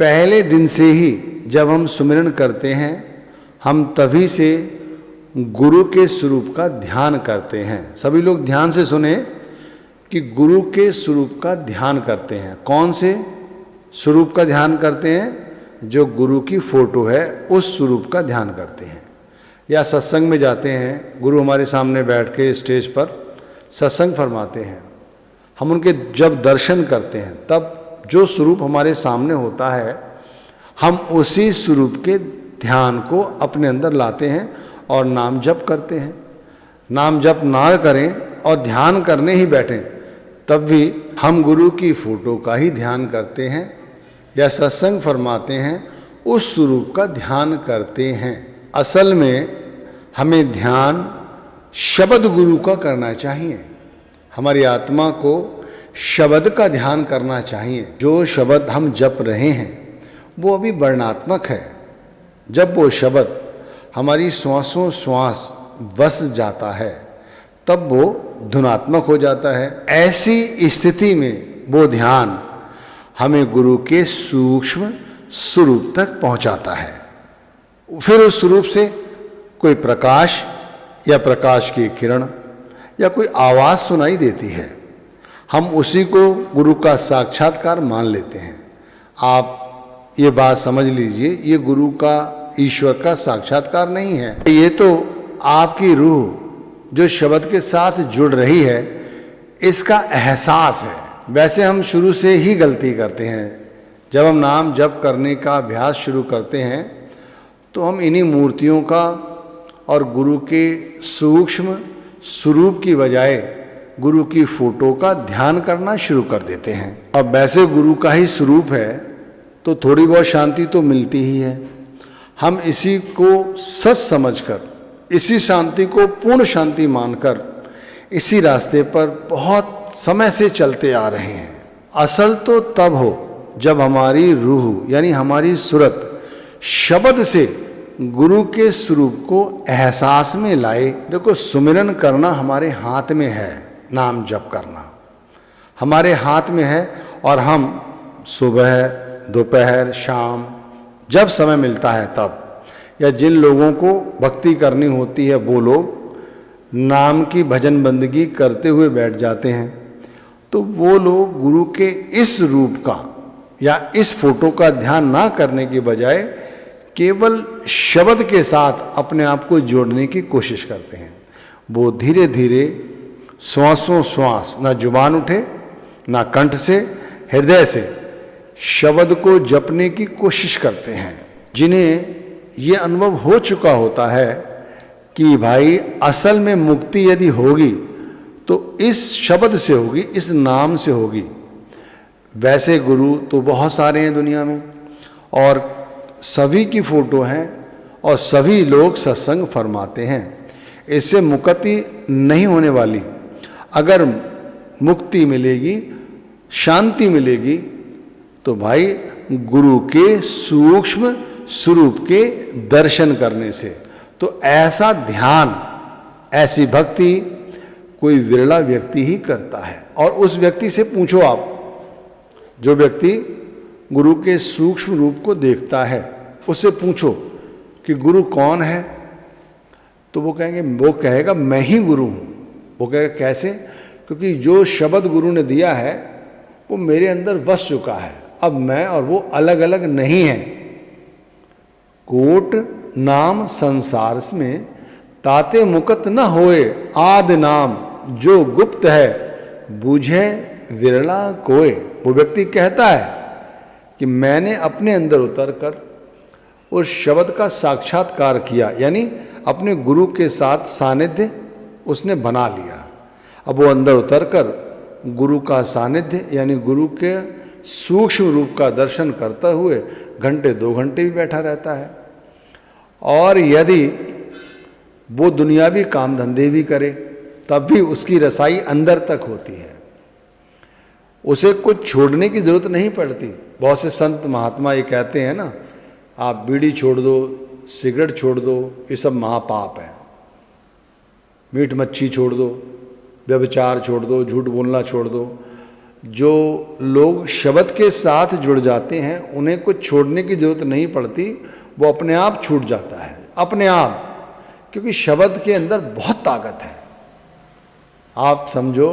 पहले दिन से ही जब हम सुमिरन करते हैं, हम तभी से गुरु के स्वरूप का ध्यान करते हैं। सभी लोग ध्यान से सुने कि गुरु के स्वरूप का ध्यान करते हैं। कौन से स्वरूप का ध्यान करते हैं? जो गुरु की फोटो है उस स्वरूप का ध्यान करते हैं। या सत्संग में जाते हैं, गुरु हमारे सामने बैठ के स्टेज पर सत्संग फरमाते हैं, हम उनके जब दर्शन करते हैं तब जो स्वरूप हमारे सामने होता है, हम उसी स्वरूप के ध्यान को अपने अंदर लाते हैं और नाम जप करते हैं। नाम जप ना करें और ध्यान करने ही बैठें, तब भी हम गुरु की फोटो का ही ध्यान करते हैं या सत्संग फरमाते हैं, उस स्वरूप का ध्यान करते हैं। असल में हमें ध्यान शब्द गुरु का करना चाहिए। हमारी आत्मा को शब्द का ध्यान करना चाहिए। जो शब्द हम जप रहे हैं वो अभी वर्णात्मक है। जब वो शब्द हमारी श्वासों श्वास बस जाता है तब वो धुनात्मक हो जाता है। ऐसी स्थिति में वो ध्यान हमें गुरु के सूक्ष्म स्वरूप तक पहुंचाता है। फिर उस स्वरूप से कोई प्रकाश या प्रकाश की किरण या कोई आवाज़ सुनाई देती है, हम उसी को गुरु का साक्षात्कार मान लेते हैं। आप ये बात समझ लीजिए, ये गुरु का, ईश्वर का साक्षात्कार नहीं है। ये तो आपकी रूह जो शब्द के साथ जुड़ रही है, इसका एहसास है। वैसे हम शुरू से ही गलती करते हैं। जब हम नाम जप करने का अभ्यास शुरू करते हैं तो हम इन्हीं मूर्तियों का और गुरु के सूक्ष्म स्वरूप की बजाय गुरु की फोटो का ध्यान करना शुरू कर देते हैं। अब वैसे गुरु का ही स्वरूप है तो थोड़ी बहुत शांति तो मिलती ही है। हम इसी को सच समझकर, इसी शांति को पूर्ण शांति मानकर इसी रास्ते पर बहुत समय से चलते आ रहे हैं। असल तो तब हो जब हमारी रूह यानी हमारी सूरत शब्द से गुरु के स्वरूप को एहसास में लाए। देखो, सुमिरन करना हमारे हाथ में है, नाम जप करना हमारे हाथ में है, और हम सुबह, दोपहर, शाम जब समय मिलता है तब, या जिन लोगों को भक्ति करनी होती है वो लोग नाम की भजन बंदगी करते हुए बैठ जाते हैं। तो वो लोग गुरु के इस रूप का या इस फोटो का ध्यान ना करने की बजाय केवल शब्द के साथ अपने आप को जोड़ने की कोशिश करते हैं। वो धीरे धीरे श्वासों श्वास, ना जुबान उठे ना कंठ से, हृदय से शब्द को जपने की कोशिश करते हैं। जिन्हें ये अनुभव हो चुका होता है कि भाई असल में मुक्ति यदि होगी तो इस शब्द से होगी, इस नाम से होगी। वैसे गुरु तो बहुत सारे हैं दुनिया में और सभी की फोटो हैं और सभी लोग सत्संग फरमाते हैं। इससे मुक्ति नहीं होने वाली। अगर मुक्ति मिलेगी, शांति मिलेगी, तो भाई गुरु के सूक्ष्म स्वरूप के दर्शन करने से। तो ऐसा ध्यान, ऐसी भक्ति कोई विरला व्यक्ति ही करता है। और उस व्यक्ति से पूछो आप, जो व्यक्ति गुरु के सूक्ष्म रूप को देखता है, उससे पूछो कि गुरु कौन है, तो वो कहेगा मैं ही गुरु हूँ। वो कहेगा कैसे? क्योंकि जो शब्द गुरु ने दिया है वो मेरे अंदर बस चुका है। अब मैं और वो अलग अलग नहीं हैं। कोट नाम संसार में ताते मुकत न होए, आद नाम जो गुप्त है बूझे विरला कोय। वो व्यक्ति कहता है कि मैंने अपने अंदर उतरकर उस शब्द का साक्षात्कार किया, यानी अपने गुरु के साथ सानिध्य उसने बना लिया। अब वो अंदर उतरकर गुरु का सानिध्य यानी गुरु के सूक्ष्म रूप का दर्शन करते हुए घंटे 2 घंटे भी बैठा रहता है। और यदि वो दुनियावी काम धंधे भी करे तब भी उसकी रसाई अंदर तक होती है। उसे कुछ छोड़ने की जरूरत नहीं पड़ती। बहुत से संत महात्मा ये कहते हैं ना, आप बीड़ी छोड़ दो, सिगरेट छोड़ दो, ये सब महापाप है। मीट मच्छी छोड़ दो, व्यभिचार छोड़ दो, झूठ बोलना छोड़ दो, जो लोग शब्द के साथ जुड़ जाते हैं उन्हें कुछ छोड़ने की जरूरत नहीं पड़ती, वो अपने आप छूट जाता है, अपने आप, क्योंकि शब्द के अंदर बहुत ताकत है। आप समझो,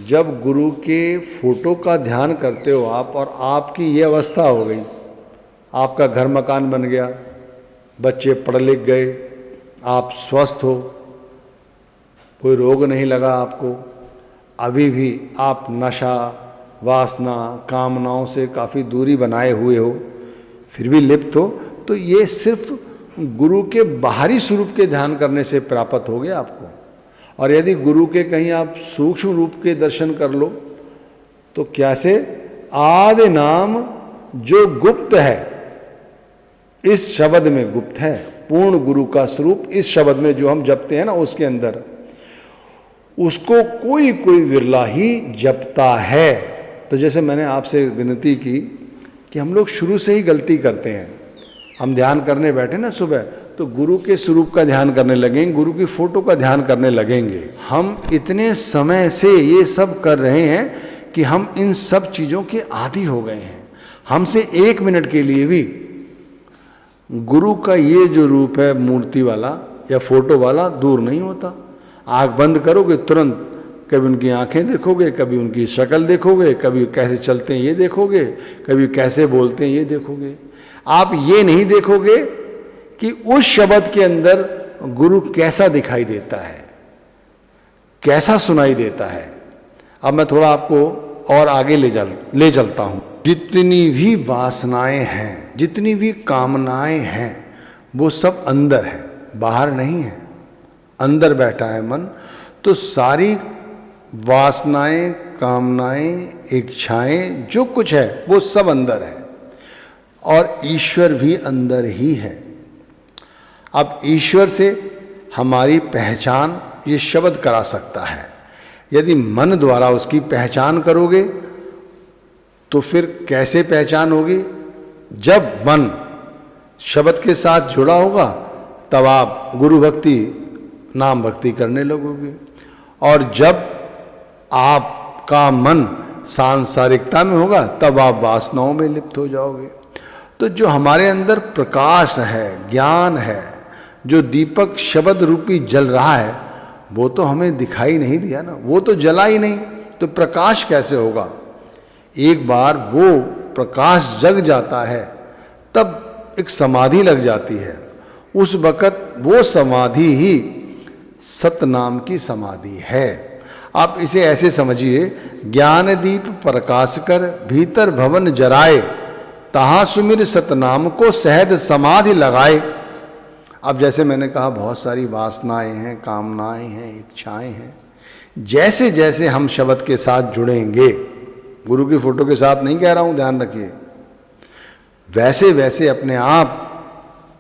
जब गुरु के फोटो का ध्यान करते हो आप और आपकी ये अवस्था हो गई, आपका घर मकान बन गया, बच्चे पढ़ लिख गए, आप स्वस्थ हो, कोई रोग नहीं लगा आपको, अभी भी आप नशा, वासना, कामनाओं से काफ़ी दूरी बनाए हुए हो, फिर भी लिप्त हो, तो ये सिर्फ गुरु के बाहरी स्वरूप के ध्यान करने से प्राप्त हो गया आपको। और यदि गुरु के कहीं आप सूक्ष्म रूप के दर्शन कर लो तो कैसे, आदि नाम जो गुप्त है इस शब्द में गुप्त है, पूर्ण गुरु का स्वरूप इस शब्द में जो हम जपते हैं ना, उसके अंदर, उसको कोई कोई विरला ही जपता है। तो जैसे मैंने आपसे विनती की कि हम लोग शुरू से ही गलती करते हैं, हम ध्यान करने बैठे ना सुबह तो गुरु के स्वरूप का ध्यान करने लगेंगे, गुरु की फोटो का ध्यान करने लगेंगे। हम इतने समय से ये सब कर रहे हैं कि हम इन सब चीज़ों के आदी हो गए हैं। हमसे एक मिनट के लिए भी गुरु का ये जो रूप है मूर्ति वाला या फोटो वाला दूर नहीं होता। आँख बंद करोगे तुरंत कभी उनकी आंखें देखोगे, कभी उनकी शक्ल देखोगे, कभी कैसे चलते हैं ये देखोगे, कभी कैसे बोलते हैं ये देखोगे। आप ये नहीं देखोगे कि उस शब्द के अंदर गुरु कैसा दिखाई देता है, कैसा सुनाई देता है। अब मैं थोड़ा आपको और आगे ले चलता हूं। जितनी भी वासनाएं हैं, जितनी भी कामनाएं हैं, वो सब अंदर है, बाहर नहीं है, अंदर बैठा है मन। तो सारी वासनाएं, कामनाएं, इच्छाएं, जो कुछ है वो सब अंदर है और ईश्वर भी अंदर ही है। अब ईश्वर से हमारी पहचान ये शब्द करा सकता है। यदि मन द्वारा उसकी पहचान करोगे तो फिर कैसे पहचान होगी? जब मन शब्द के साथ जुड़ा होगा तब आप गुरु भक्ति, नाम भक्ति करने लगोगे। और जब आपका मन सांसारिकता में होगा तब आप वासनाओं में लिप्त हो जाओगे। तो जो हमारे अंदर प्रकाश है, ज्ञान है, जो दीपक शब्द रूपी जल रहा है, वो तो हमें दिखाई नहीं दिया ना, वो तो जला ही नहीं, तो प्रकाश कैसे होगा? एक बार वो प्रकाश जग जाता है तब एक समाधि लग जाती है। उस वक़्त वो समाधि ही सतनाम की समाधि है। आप इसे ऐसे समझिए, ज्ञान दीप प्रकाश कर भीतर भवन जराए, तहाँ सुमिर सतनाम को सहज समाधि लगाए। अब जैसे मैंने कहा बहुत सारी वासनाएं हैं, कामनाएं हैं, इच्छाएं हैं। जैसे जैसे हम शब्द के साथ जुड़ेंगे, गुरु की फोटो के साथ नहीं कह रहा हूं, ध्यान रखिए, वैसे वैसे अपने आप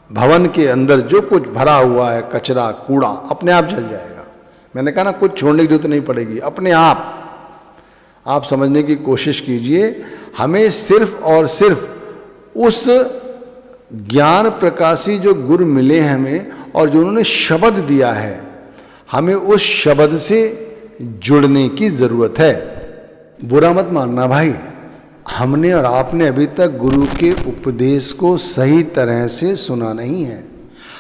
भवन के अंदर जो कुछ भरा हुआ है, कचरा, कूड़ा, अपने आप जल जाएगा। मैंने कहा ना, कुछ छोड़ने की जरूरत नहीं पड़ेगी, अपने आप समझने की कोशिश कीजिए। हमें सिर्फ और सिर्फ उस ज्ञान प्रकाशी जो गुरु मिले हैं हमें और जो उन्होंने शब्द दिया है, हमें उस शब्द से जुड़ने की जरूरत है। बुरा मत मानना भाई, हमने और आपने अभी तक गुरु के उपदेश को सही तरह से सुना नहीं है।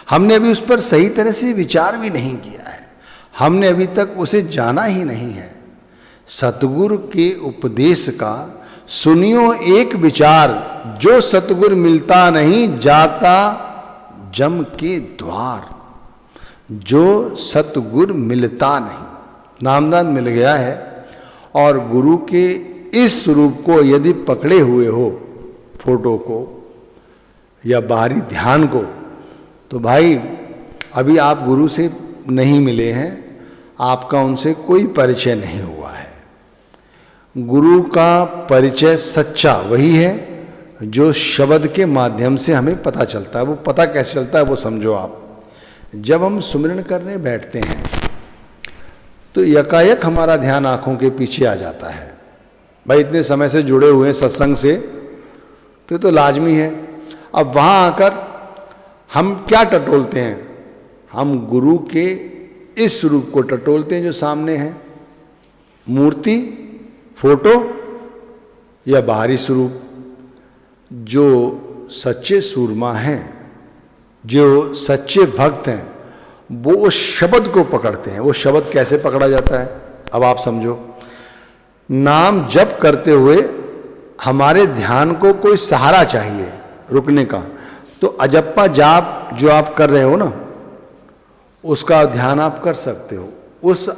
हमने अभी उस पर सही तरह से विचार भी नहीं किया है, हमने अभी तक उसे जाना ही नहीं है। सतगुरु के उपदेश का सुनियो एक विचार, जो सतगुरु मिलता नहीं जाता जम के द्वार। जो सतगुरु मिलता नहीं, नामदान मिल गया है और गुरु के इस स्वरूप को यदि पकड़े हुए हो, फोटो को या बाहरी ध्यान को, तो भाई अभी आप गुरु से नहीं मिले हैं, आपका उनसे कोई परिचय नहीं हुआ है। गुरु का परिचय सच्चा वही है जो शब्द के माध्यम से हमें पता चलता है। वो पता कैसे चलता है वो समझो आप। जब हम सुमिरन करने बैठते हैं तो यकायक हमारा ध्यान आंखों के पीछे आ जाता है। भाई इतने समय से जुड़े हुए हैं सत्संग से, तो लाजमी है। अब वहाँ आकर हम क्या टटोलते हैं? हम गुरु के इस स्वरूप को टटोलते हैं जो सामने है, मूर्ति, फोटो या बाहरी स्वरूप। जो सच्चे सूरमा हैं, जो सच्चे भक्त हैं, वो उस शब्द को पकड़ते हैं। वो शब्द कैसे पकड़ा जाता है, अब आप समझो। नाम जप करते हुए हमारे ध्यान को कोई सहारा चाहिए रुकने का, तो अजप्पा जाप जो आप कर रहे हो ना, उसका ध्यान आप कर सकते हो। उस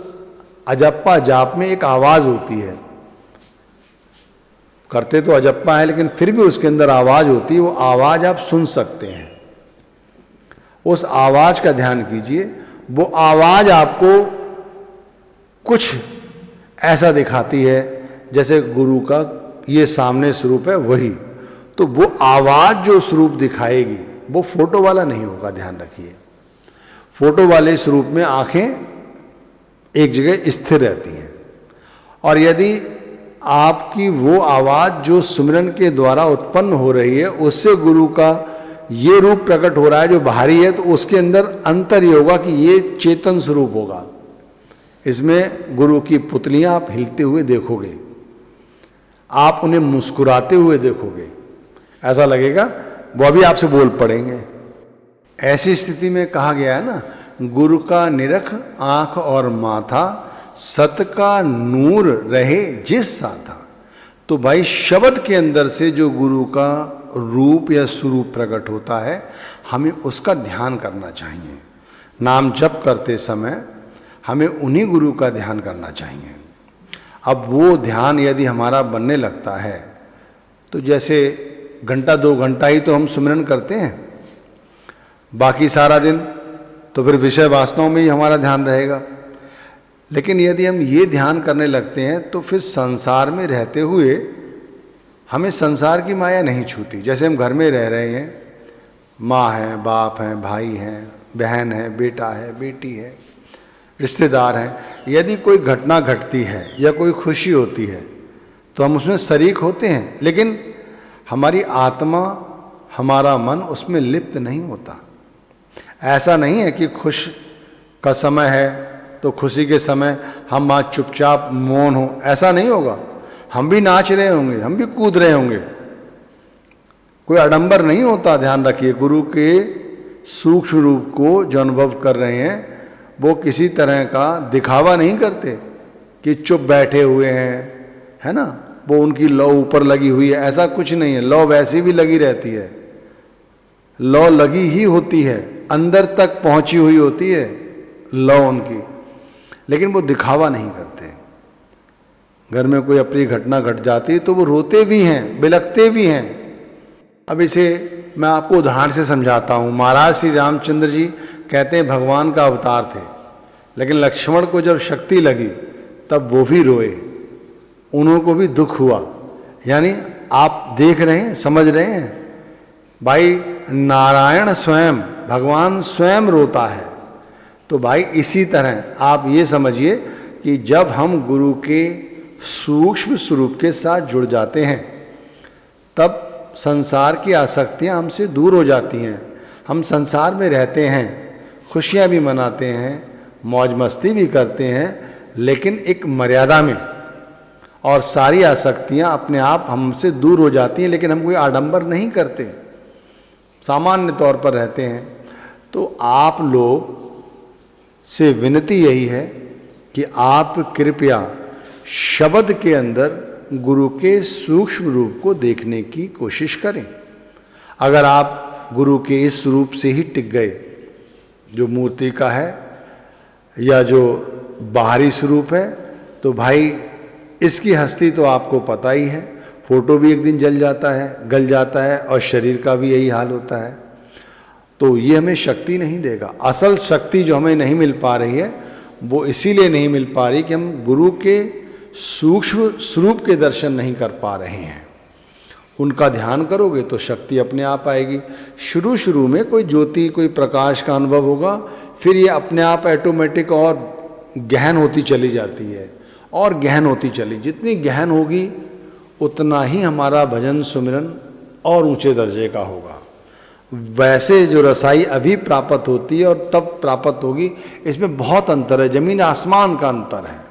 अजप्पा जाप में एक आवाज होती है, करते तो अजप्पा है लेकिन फिर भी उसके अंदर आवाज होती है, वो आवाज आप सुन सकते हैं। उस आवाज का ध्यान कीजिए। वो आवाज आपको कुछ ऐसा दिखाती है जैसे गुरु का ये सामने स्वरूप है वही। तो वो आवाज जो स्वरूप दिखाएगी वो फोटो वाला नहीं होगा, ध्यान रखिए। फोटो वाले स्वरूप में आंखें एक जगह स्थिर रहती हैं, और यदि आपकी वो आवाज जो सुमिरन के द्वारा उत्पन्न हो रही है उससे गुरु का ये रूप प्रकट हो रहा है जो बाहरी है, तो उसके अंदर अंतर ये होगा कि ये चेतन स्वरूप होगा। इसमें गुरु की पुतलियां आप हिलते हुए देखोगे, आप उन्हें मुस्कुराते हुए देखोगे, ऐसा लगेगा वो अभी आपसे बोल पड़ेंगे। ऐसी स्थिति में कहा गया है ना, गुरु का निरख आंख और माथा, सत का नूर रहे जिस साथा। तो भाई शब्द के अंदर से जो गुरु का रूप या स्वरूप प्रकट होता है, हमें उसका ध्यान करना चाहिए। नाम जप करते समय हमें उन्हीं गुरु का ध्यान करना चाहिए। अब वो ध्यान यदि हमारा बनने लगता है, तो जैसे घंटा 2 घंटा ही तो हम सुमिरन करते हैं, बाकी सारा दिन तो फिर विषय वासनाओं में ही हमारा ध्यान रहेगा। लेकिन यदि हम ये ध्यान करने लगते हैं तो फिर संसार में रहते हुए हमें संसार की माया नहीं छूती। जैसे हम घर में रह रहे हैं, माँ है, बाप हैं, भाई हैं, बहन है, बेटा है, बेटी है, रिश्तेदार हैं, यदि कोई घटना घटती है या कोई खुशी होती है तो हम उसमें शरीक होते हैं, लेकिन हमारी आत्मा, हमारा मन उसमें लिप्त नहीं होता। ऐसा नहीं है कि खुश का समय है तो खुशी के समय हम वहाँ चुपचाप मौन हो, ऐसा नहीं होगा। हम भी नाच रहे होंगे, हम भी कूद रहे होंगे, कोई आडंबर नहीं होता। ध्यान रखिए, गुरु के सूक्ष्म रूप को जो अनुभव कर रहे हैं वो किसी तरह का दिखावा नहीं करते कि चुप बैठे हुए हैं, है ना, वो उनकी लौ ऊपर लगी हुई है, ऐसा कुछ नहीं है। लौ वैसी भी लगी रहती है, लौ लगी ही होती है, अंदर तक पहुंची हुई होती है लौ उनकी, लेकिन वो दिखावा नहीं करते। घर में कोई अपनी घटना घट जाती है तो वो रोते भी हैं, बिलखते भी हैं। अब इसे मैं आपको उदाहरण से समझाता हूँ। महाराज श्री रामचंद्र जी कहते हैं भगवान का अवतार थे, लेकिन लक्ष्मण को जब शक्ति लगी तब वो भी रोए, उनको भी दुख हुआ। यानी आप देख रहे हैं, समझ रहे हैं भाई, नारायण स्वयं, भगवान स्वयं रोता है। तो भाई इसी तरह आप ये समझिए कि जब हम गुरु के सूक्ष्म स्वरूप के साथ जुड़ जाते हैं तब संसार की आसक्तियां हमसे दूर हो जाती हैं। हम संसार में रहते हैं, खुशियां भी मनाते हैं, मौज मस्ती भी करते हैं, लेकिन एक मर्यादा में, और सारी आसक्तियां अपने आप हमसे दूर हो जाती हैं, लेकिन हम कोई आडंबर नहीं करते, सामान्य तौर पर रहते हैं। तो आप लोग से विनती यही है कि आप कृपया शब्द के अंदर गुरु के सूक्ष्म रूप को देखने की कोशिश करें। अगर आप गुरु के इस रूप से ही टिक गए, जो मूर्ति का है या जो बाहरी स्वरूप है, तो भाई इसकी हस्ती तो आपको पता ही है। फोटो भी एक दिन जल जाता है, गल जाता है, और शरीर का भी यही हाल होता है। तो ये हमें शक्ति नहीं देगा। असल शक्ति जो हमें नहीं मिल पा रही है वो इसीलिए नहीं मिल पा रही कि हम गुरु के सूक्ष्म स्वरूप के दर्शन नहीं कर पा रहे हैं। उनका ध्यान करोगे तो शक्ति अपने आप आएगी। शुरू शुरू में कोई ज्योति, कोई प्रकाश का अनुभव होगा, फिर ये अपने आप ऑटोमेटिक और गहन होती चली जाती है, और गहन होती चली। जितनी गहन होगी उतना ही हमारा भजन सुमिरन और ऊंचे दर्जे का होगा। वैसे जो रसाई अभी प्राप्त होती है और तब प्राप्त होगी, इसमें बहुत अंतर है, जमीन आसमान का अंतर है।